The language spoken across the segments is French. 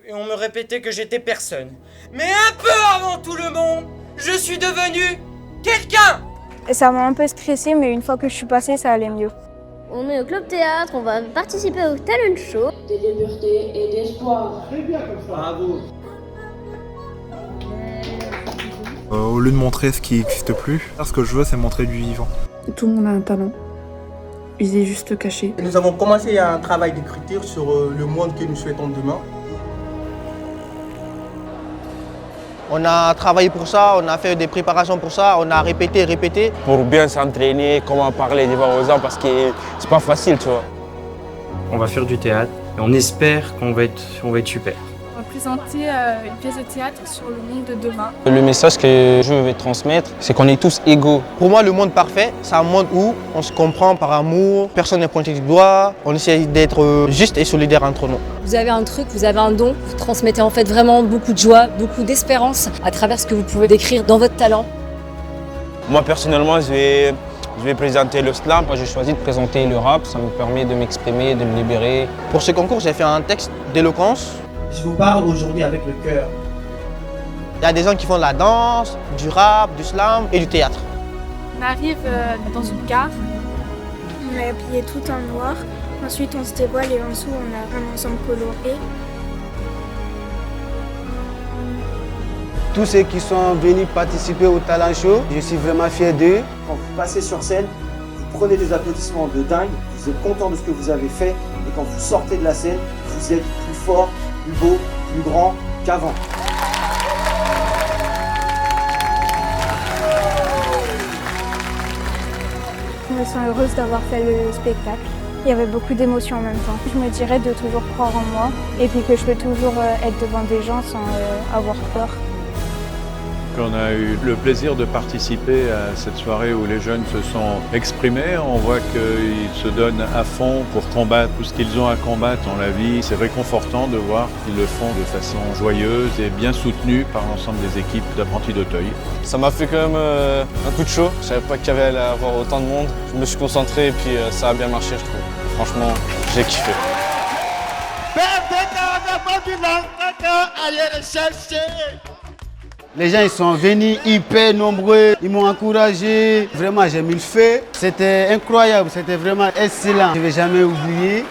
et on me répétait que j'étais personne. Mais un peu avant tout le monde, je suis devenu quelqu'un. Et ça m'a un peu stressée, mais une fois que je suis passée, ça allait mieux. On est au club théâtre, on va participer au talent show. De liberté et d'espoir. Très bien comme ça. Bravo. Au lieu de montrer ce qui n'existe plus, ce que je veux, c'est montrer du vivant. Tout le monde a un talent. Il est juste caché. Nous avons commencé un travail d'écriture sur le monde que nous souhaitons demain. On a travaillé pour ça, on a fait des préparations pour ça, on a répété. Pour bien s'entraîner, comment parler devant aux gens, parce que c'est pas facile, tu vois. On va faire du théâtre et on espère qu'on va être super. On va présenter une pièce de théâtre sur le monde de demain. Le message que je veux transmettre, c'est qu'on est tous égaux. Pour moi, le monde parfait, c'est un monde où on se comprend par amour, personne n'est pointé du doigt, on essaie d'être juste et solidaire entre nous. Vous avez un truc, vous avez un don, vous transmettez en fait vraiment beaucoup de joie, beaucoup d'espérance à travers ce que vous pouvez décrire dans votre talent. Moi personnellement, je vais présenter le slam. Moi j'ai choisi de présenter le rap, ça me permet de m'exprimer, de me libérer. Pour ce concours, j'ai fait un texte d'éloquence. Je vous parle aujourd'hui avec le cœur. Il y a des gens qui font de la danse, du rap, du slam et du théâtre. On arrive dans une gare. On est habillé tout en noir. Ensuite, on se dévoile et en dessous, on a un ensemble coloré. Tous ceux qui sont venus participer au talent show, je suis vraiment fier d'eux. Quand vous passez sur scène, vous prenez des applaudissements de dingue, vous êtes content de ce que vous avez fait, et quand vous sortez de la scène, vous êtes plus fort, plus beau, plus grand qu'avant. Je me sens heureuse d'avoir fait le spectacle. Il y avait beaucoup d'émotions en même temps. Je me dirais de toujours croire en moi et puis que je peux toujours être devant des gens sans avoir peur. On a eu le plaisir de participer à cette soirée où les jeunes se sont exprimés. On voit qu'ils se donnent à fond pour combattre tout ce qu'ils ont à combattre dans la vie. C'est réconfortant de voir qu'ils le font de façon joyeuse et bien soutenue par l'ensemble des équipes d'apprentis d'Auteuil. Ça m'a fait quand même un coup de chaud. Je savais pas qu'il y avait à avoir autant de monde. Je me suis concentré et puis ça a bien marché, je trouve. Franchement, j'ai kiffé. Les gens ils sont venus hyper nombreux, ils m'ont encouragé. Vraiment, j'ai mis le feu. C'était incroyable, c'était vraiment excellent. Je ne vais jamais oublier.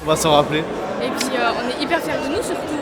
On va s'en rappeler. Et puis on est hyper fiers de nous surtout.